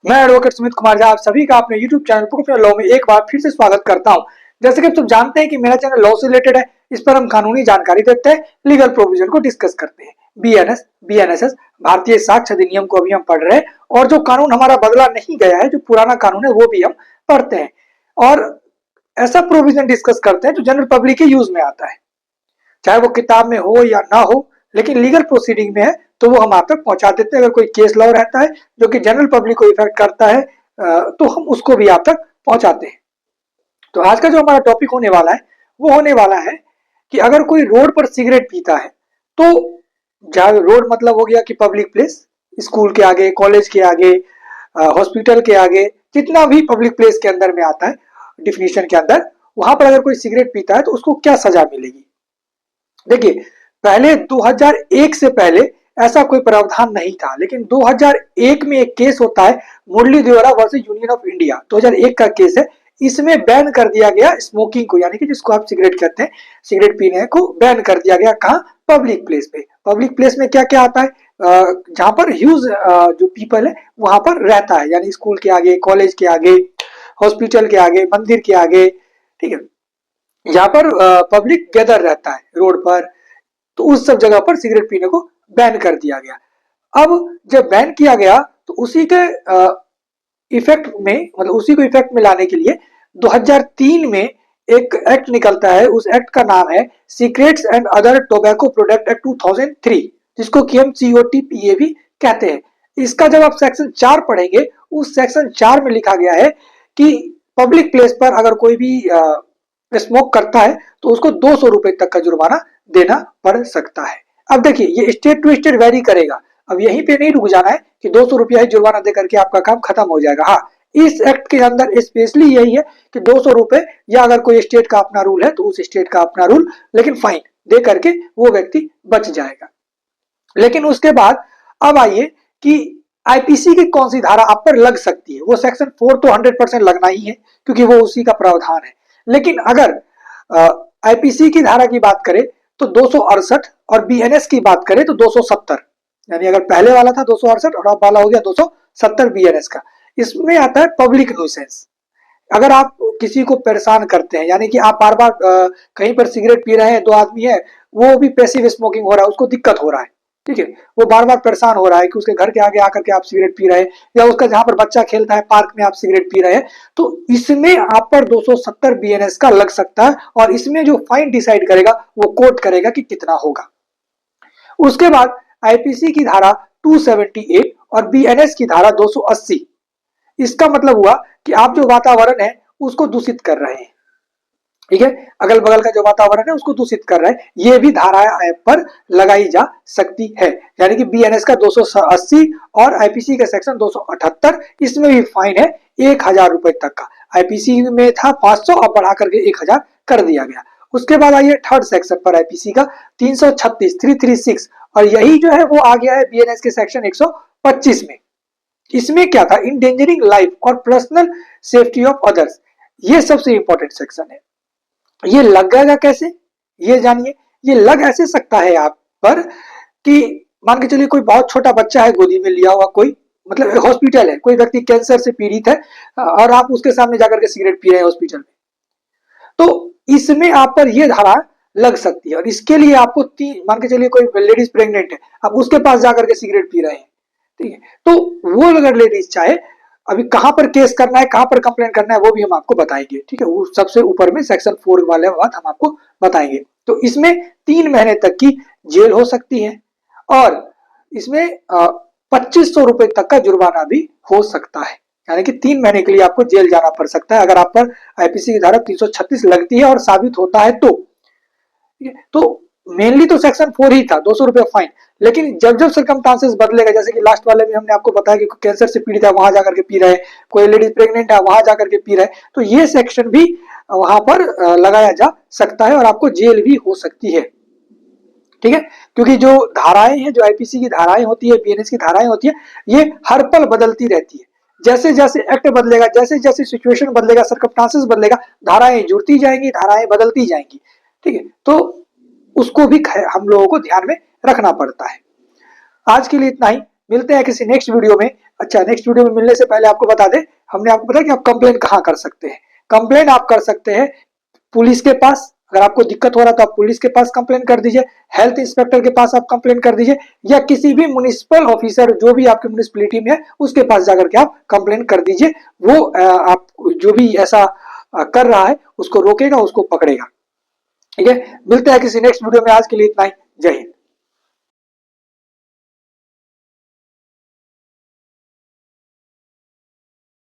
मैं एडवोकेट सुमित कुमार झा आप सभी का अपने YouTube चैनल प्रूफ लॉ में एक बार फिर से स्वागत करता हूं। जैसे कि आप सब जानते हैं कि मेरा चैनल लॉ से रिलेटेड है। इस पर हम कानूनी जानकारी देते हैं, लीगल प्रोविजन को डिस्कस करते हैं। बीएनएस भारतीय साक्ष्य अधिनियम को अभी हम पढ़ रहे हैं और जो कानून हमारा बदला नहीं गया है, जो पुराना कानून है वो भी हम पढ़ते हैं और ऐसा प्रोविजन डिस्कस करते हैं जो जनरल पब्लिक के यूज में आता है, चाहे वो किताब में हो या ना हो, लेकिन लीगल प्रोसीडिंग में है तो वो हम आप तक पहुंचा देते हैं। अगर कोई केस लॉ रहता है जो कि जनरल पब्लिक को इफेक्ट करता है तो हम उसको भी आप तक पहुंचाते हैं। तो आज का जो हमारा टॉपिक होने वाला है वो होने वाला है कि अगर कोई रोड पर सिगरेट पीता है तो, जहां रोड मतलब हो गया कि पब्लिक प्लेस, स्कूल के आगे, कॉलेज के आगे, हॉस्पिटल के आगे, जितना भी पब्लिक प्लेस के अंदर में आता है डिफिनीशन के अंदर, वहां पर अगर कोई सिगरेट पीता है तो उसको क्या सजा मिलेगी। देखिए, पहले 2001 से पहले ऐसा कोई प्रावधान नहीं था, लेकिन 2001 में एक केस होता है मुरली देवरा वर्सेस यूनियन ऑफ इंडिया, 2001 का केस है। इसमें बैन कर दिया गया स्मोकिंग को, यानी कि जिसको आप सिगरेट कहते हैं, सिगरेट पीने को बैन कर दिया गया। कहाँ? पब्लिक प्लेस पे। पब्लिक प्लेस में क्या क्या आता है? जहां पर ह्यूज जो पीपल है वहां पर रहता है, यानी स्कूल के आगे, कॉलेज के आगे, हॉस्पिटल के आगे, मंदिर के आगे, ठीक है, यहाँ पर पब्लिक गैदर रहता है रोड पर, तो उस सब जगह पर सिगरेट पीने को बैन कर दिया गया। अब जब बैन किया गया तो उसी के इफेक्ट में, मतलब उसी को इफेक्ट में लाने के लिए 2003 में एक एक्ट निकलता है। उस एक्ट का नाम है cigarettes and other tobacco product act 2003, जिसको कि हम COTPA भी कहते हैं। इसका जब आप सेक्शन 4 पढ़ेंगे, उस सेक्शन 4 में लिखा गया है कि पब्लिक प्लेस पर अगर कोई भी स्मोक करता है तो उसको 200 रुपए तक का जुर्माना देना पड़ सकता है। अब देखिए, ये स्टेट टू स्टेट वेरी करेगा। अब यहीं पे नहीं रुक जाना है कि 200 रुपया ही जुर्माना दे करके आपका काम खत्म हो जाएगा। हाँ, इस एक्ट के अंदर स्पेशली यही है कि 200 रुपए, या अगर कोई स्टेट का अपना रूल है तो उस स्टेट का अपना रूल, लेकिन फाइन दे करके वो व्यक्ति बच जाएगा। लेकिन उसके बाद अब आइए कि आईपीसी की कौन सी धारा आप पर लग सकती है। वो सेक्शन 4 तो 100% लगना ही है, क्योंकि वो उसी का प्रावधान है। लेकिन अगर आईपीसी की धारा की बात करें तो 268, और बीएनएस की बात करें तो 270, यानी अगर पहले वाला था 268 और अब वाला हो गया 270 बीएनएस का। इसमें आता है पब्लिक न्यूसेंस। अगर आप किसी को परेशान करते हैं, यानी कि आप बार बार कहीं पर सिगरेट पी रहे हैं, दो आदमी है, वो भी पैसिव स्मोकिंग हो रहा है, उसको दिक्कत हो रहा है, ठीक है, वो बार बार परेशान हो रहा है कि उसके घर के आगे आकर के आप सिगरेट पी रहे हैं, या उसका जहां पर बच्चा खेलता है पार्क में आप सिगरेट पी रहे हैं, तो इसमें आप पर 270 बीएनएस का लग सकता है। और इसमें जो फाइन डिसाइड करेगा वो कोर्ट करेगा कि कितना होगा। उसके बाद आईपीसी की धारा 278 और बीएनएस की धारा 280। इसका मतलब हुआ कि आप जो वातावरण है उसको दूषित कर रहे हैं, ठीक है, अगल बगल का जो वातावरण है उसको दूषित कर रहे हैं, ये भी धाराएं पर लगाई जा सकती है। यानी कि बीएनएस का 280 और आईपीसी का सेक्शन 278, इसमें भी फाइन है 1000 रुपए तक का। आईपीसी में था 500, अब बढ़ा करके 1000 कर दिया गया। उसके बाद आइए थर्ड सेक्शन पर आईपीसी का 336 और यही जो है वो आ गया है बीएनएस के सेक्शन 125 में। इसमें क्या था? इंडेंजरिंग लाइफ और पर्सनल सेफ्टी ऑफ अदर्स। ये सबसे इंपॉर्टेंट सेक्शन है। ये लगेगा कैसे, ये जानिए। ये लग ऐसे सकता है आप पर कि मान के चलिए कोई बहुत छोटा बच्चा है, गोदी में लिया हुआ, कोई मतलब हॉस्पिटल है, कोई व्यक्ति कैंसर से पीड़ित है और आप उसके सामने जाकर के सिगरेट पी रहे हैं हॉस्पिटल में, तो इसमें आप पर यह धारा लग सकती है। और इसके लिए आपको मान के चलिए कोई लेडीज प्रेग्नेंट है, आप उसके पास जाकर के सिगरेट पी रहे हैं, ठीक है, तो वो अगर लेडीज चाहे, अभी कहां पर केस करना है, कहां पर कंप्लेन करना है, वो भी हम आपको बताएंगे, ठीक है, वो सबसे ऊपर में सेक्शन 4 वाले बात हम आपको बताएंगे। तो इसमें 3 महीने तक की जेल हो सकती है और इसमें 2500 रुपए तक का जुर्माना भी हो सकता है। यानी कि 3 महीने के लिए आपको जेल जाना पड़ सकता है अगर आप पर आईपीसी की धारा 336 लगती है और साबित होता है तो मेनली तो सेक्शन 4 ही था, 200 रुपए फाइन। लेकिन जब जब सर्कमस्टांसेस बदलेगा, जैसे कि लास्ट वाले में हमने आपको बताया कि कैंसर से पीड़ित है वहां जाकर के पी रहे, कोई लेडीज प्रेग्नेंट है वहां जाकर के पी रहे, तो ये सेक्शन भी वहां पर लगाया जा सकता है और आपको जेल भी हो सकती है, ठीक है। क्योंकि जो धाराएं हैं, जो आईपीसी की धाराएं होती है, बीएनएस की धाराएं होती है, ये हर पल बदलती रहती है। जैसे जैसे एक्ट बदलेगा, जैसे जैसे सिचुएशन बदलेगा, सर्कमस्टांसेस बदलेगा, धाराएं जुड़ती जाएंगी, धाराएं बदलती जाएंगी, ठीक है। तो उसको भी हम लोगों को ध्यान में रखना पड़ता है। आज के लिए इतना ही, मिलते हैं किसी नेक्स्ट वीडियो में अच्छा, नेक्स्ट वीडियो में मिलने से पहले आपको बता दें, हमने आपको बताया कि आप कंप्लेन कहाँ कर सकते हैं। कंप्लेन आप कर सकते हैं पुलिस के पास, अगर आपको दिक्कत हो रहा है तो आप पुलिस के पास कंप्लेन कर दीजिए, हेल्थ इंस्पेक्टर के पास आप कंप्लेन कर दीजिए, या किसी भी म्युनिसिपल ऑफिसर जो भी आपकी म्युनिसिपैलिटी में है उसके पास जाकर के आप कंप्लेन कर दीजिए। वो आप जो भी ऐसा कर रहा है उसको रोकेगा, उसको पकड़ेगा। ठीक है, मिलते हैं किसी नेक्स्ट वीडियो में। आज के लिए इतना ही। जय हिंद।